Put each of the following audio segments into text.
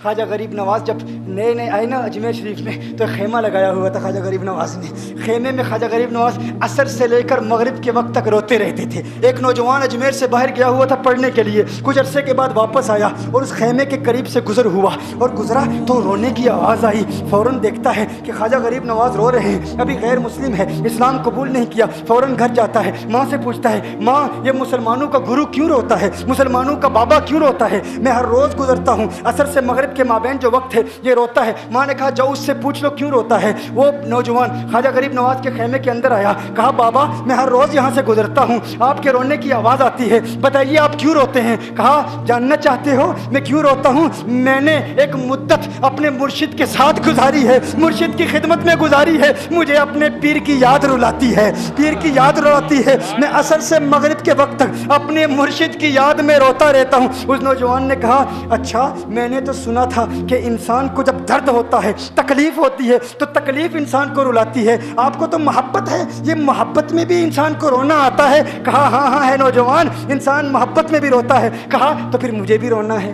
خواجہ غریب نواز جب نئے نئے آئے نا اجمیر شریف میں تو خیمہ لگایا ہوا تھا خواجہ غریب نواز نے. خیمے میں خواجہ غریب نواز عصر سے لے کر مغرب کے وقت تک روتے رہتے تھے. ایک نوجوان اجمیر سے باہر گیا ہوا تھا پڑھنے کے لیے, کچھ عرصے کے بعد واپس آیا اور اس خیمے کے قریب سے گزر ہوا اور گزرا تو رونے کی آواز آئی. فوراً دیکھتا ہے کہ خواجہ غریب نواز رو رہے ہیں, ابھی غیر مسلم ہے, اسلام قبول نہیں کیا. فوراً گھر جاتا ہے, ماں سے پوچھتا ہے, ماں یہ مسلمانوں کا گرو کیوں روتا ہے, مسلمانوں کا بابا کیوں روتا ہے؟ میں ہر روز گزرتا ہوں, عصر سے مغرب کے مابین جو وقت ہے یہ روتا ہے. ماں نے کہا جاؤ اس سے پوچھ لو کیوں روتا ہے. وہ نوجوان خواجہ غریب نواز کے خیمے کے اندر آیا, کہا بابا میں ہر روز یہاں سے گزرتا ہوں, آپ کے رونے کی آواز آتی ہے, بتائیے آپ کیوں روتے ہیں؟ کہا جاننا چاہتے ہو میں کیوں روتا ہوں؟ میں نے ایک مدت اپنے مرشد کے ساتھ گزاری ہے, مرشد کی خدمت میں گزاری ہے, مجھے اپنے پیر کی یاد رلاتی ہے, پیر کی یاد رلاتی ہے. میں عصر سے مغرب کے وقت تک اپنے مرشد کی یاد میں روتا رہتا ہوں. اس نوجوان نے کہا اچھا میں نے تو سنا تھا کہ انسان کو جب درد ہوتا ہے, تکلیف ہوتی ہے تو تکلیف انسان کو رلاتی ہے, آپ کو تو محبت ہے, یہ محبت میں بھی انسان کو رونا آتا ہے؟ کہا ہاں ہاں ہے نوجوان, انسان محبت میں بھی روتا ہے. کہا تو پھر مجھے بھی رونا ہے,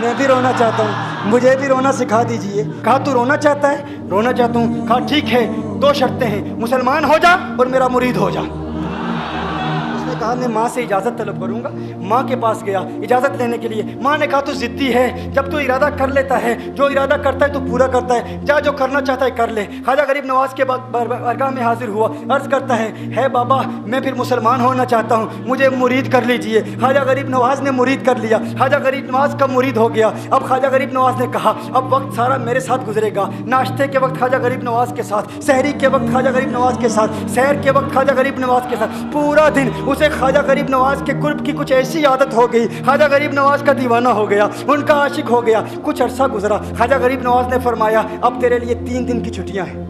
میں بھی رونا چاہتا ہوں, مجھے بھی رونا سکھا دیجئے. کہا تو رونا چاہتا ہے؟ رونا چاہتا ہوں. کہا ٹھیک ہے, دو شرطیں ہیں, مسلمان ہو جا اور میرا مرید ہو جا. اس نے کہا میں ماں سے اجازت طلب کروں گا. ماں کے پاس گیا اجازت لینے کے لیے. ماں نے کہا تو ضدی ہے, جب تو ارادہ کر لیتا ہے, جو ارادہ کرتا ہے تو پورا کرتا ہے, جا جو کرنا چاہتا ہے کر لے. خواجہ غریب نواز کے بارگاہ میں حاضر ہوا, عرض کرتا ہے بابا میں پھر مسلمان ہونا چاہتا ہوں, مجھے مرید کر لیجئے. خواجہ غریب نواز نے مرید کر لیا, خواجہ غریب نواز کا مرید ہو گیا. اب خواجہ غریب نواز نے کہا اب وقت سارا میرے ساتھ گزرے گا, ناشتے کے وقت خواجہ غریب نواز کے ساتھ, سحری کے وقت خواجہ غریب نواز کے ساتھ, سحر کے وقت خواجہ غریب نواز کے ساتھ, پورا دن اسے خواجہ غریب نواز کے قرب کی کچھ ایسی عادت ہو گئی, خواجہ غریب نواز کا دیوانہ ہو گیا, ان کا عاشق ہو گیا. کچھ عرصہ گزرا, خواجہ غریب نواز نے فرمایا اب تیرے لیے 3 دن کی چھٹیاں ہیں,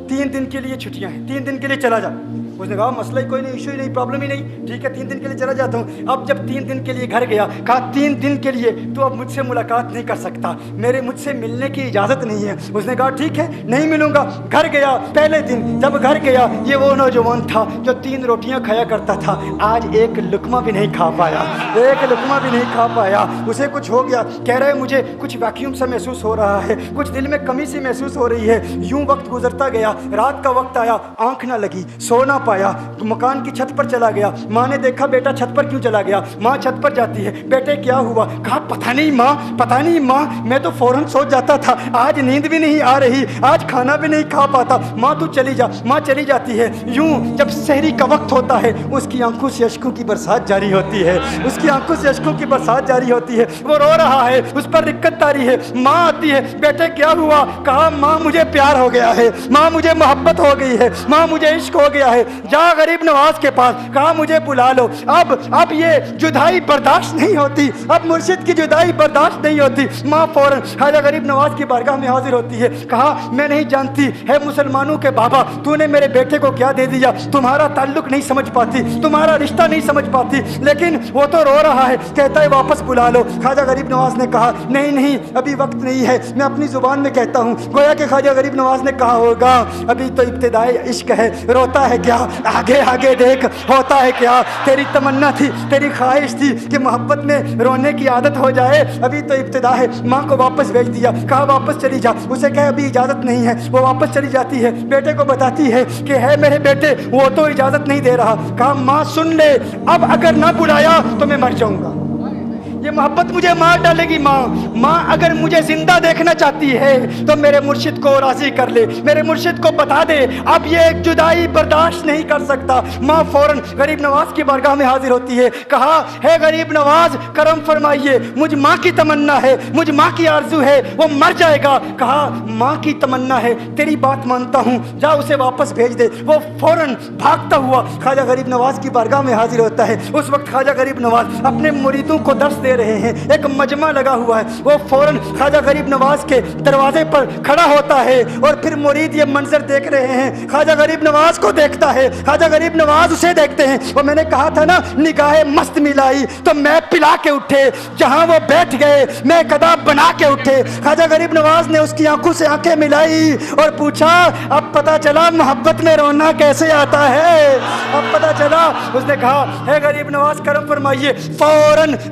3 دن کے لیے چھٹیاں ہیں, 3 دن کے لیے چلا جا. اس نے کہا مسئلہ ہی کوئی نہیں, ایشو ہی نہیں, پرابلم ہی نہیں, ٹھیک ہے 3 دن کے لیے چلا جاتا ہوں. اب جب 3 دن کے لیے گھر گیا, کہا 3 دن کے لیے تو اب مجھ سے ملاقات نہیں کر سکتا, مجھ سے ملنے کی اجازت نہیں ہے. اس نے کہا ٹھیک ہے نہیں ملوں گا. گھر گیا, پہلے دن جب گھر گیا یہ وہ نوجوان تھا جو 3 روٹیاں کھایا کرتا تھا, آج ایک لقمہ بھی نہیں کھا پایا, ایک لقمہ بھی نہیں کھا پایا. اسے کچھ ہو گیا, کہہ رہے مجھے کچھ ویکیوم سا محسوس ہو رہا ہے, کچھ دل میں کمی سی محسوس ہو رہی ہے. یوں وقت گزرتا گیا, رات کا وقت آیا, آنکھ نہ لگی, سو نہ پایا, مکان کی چھت پر چلا گیا. ماں نے دیکھا بیٹا چھت پر کیوں چلا گیا؟ ماں چھت پر جاتی ہے, بیٹے کیا ہوا؟ کہا پتہ نہیں ماں, پتہ نہیں ماں, میں تو فوراً سو جاتا تھا, آج نیند بھی نہیں آ رہی, آج کھانا بھی نہیں کھا پاتا. ماں تو چلی جا. ماں چلی جاتی ہے. یوں جب سحری کا وقت ہوتا ہے اس کی آنکھوں سے اشکوں کی برسات جاری ہوتی ہے, اس کی آنکھوں سے اشکوں کی برسات جاری ہوتی ہے. وہ رو رہا ہے, اس پر رکت تاری ہے. ماں آتی ہے, بیٹے کیا ہوا؟ کہا ماں مجھے پیار ہو گیا ہے, ماں مجھے محبت ہو گئی ہے, ماں مجھے عشق ہو گیا ہے. جا غریب نواز کے پاس, کہا مجھے بلا لو, اب یہ جدائی برداشت نہیں ہوتی, اب مرشد کی جدائی برداشت نہیں ہوتی. ماں فوراً خواجہ غریب نواز کی بارگاہ میں حاضر ہوتی ہے. کہا میں نہیں جانتی ہے مسلمانوں کے بابا تو نے میرے بیٹے کو کیا دے دیا, تمہارا تعلق نہیں سمجھ پاتی, تمہارا رشتہ نہیں سمجھ پاتی, لیکن وہ تو رو رہا ہے, کہتا ہے واپس بلا لو. خواجہ غریب نواز نے کہا نہیں ابھی وقت نہیں ہے, میں اپنی زبان میں کہتا ہوں. گویا کہ خواجہ غریب نواز نے کہا ہوگا ابھی تو ابتدائی عشق ہے, روتا ہے کیا, آگے دیکھ ہوتا ہے کیا. تیری تمنا تھی, تیری خواہش تھی کہ محبت میں رونے کی عادت ہو جائے, ابھی تو ابتدا ہے. ماں کو واپس بھیج دیا, کہا واپس چلی جا. اسے کہا ابھی اجازت نہیں ہے, وہ واپس چلی جاتی ہے. بیٹے کو بتاتی ہے کہ ہے میرے بیٹے وہ تو اجازت نہیں دے رہا. کہا ماں سن لے, اب اگر نہ بلایا تو میں مر جاؤں گا, یہ محبت مجھے مار ڈالے گی. ماں اگر مجھے زندہ دیکھنا چاہتی ہے تو میرے مرشد کو راضی کر لے, میرے مرشد کو بتا دے اب یہ ایک جدائی برداشت نہیں کر سکتا. ماں فوراً غریب نواز کی بارگاہ میں حاضر ہوتی ہے. کہا ہے غریب نواز کرم فرمائیے, مجھ ماں کی تمنا ہے, مجھ ماں کی آرزو ہے, وہ مر جائے گا. کہا ماں کی تمنا ہے, تیری بات مانتا ہوں, جا اسے واپس بھیج دے. وہ فوراً بھاگتا ہوا خواجہ غریب نواز کی بارگاہ میں حاضر ہوتا ہے. اس وقت خواجہ غریب نواز اپنے مریدوں کو درس دے رہے ہیں, ایک مجمع لگا ہوا ہے. وہ فوراً خواجہ غریب نواز کے دروازے پر کھڑا ہوتا ہے اور پھر مرید یہ منظر دیکھ رہے ہیں, خواجہ غریب نواز کو دیکھتا ہے, خواجہ غریب نواز اسے دیکھتے ہیں. وہ میں نے کہا تھا نا نگاہ مست ملائی تو میں پلا کے اٹھے, جہاں وہ بیٹھ گئے میں قدا بنا کے اٹھے. خواجہ غریب نواز نے اس کی آنکھوں سے آنکھیں ملائی اور پوچھا اب پتا چلا محبت میں رونا کیسے آتا ہے, اب پتا چلا. اس نے کہا ہے غریب نواز کرم فرمائیے. فوراً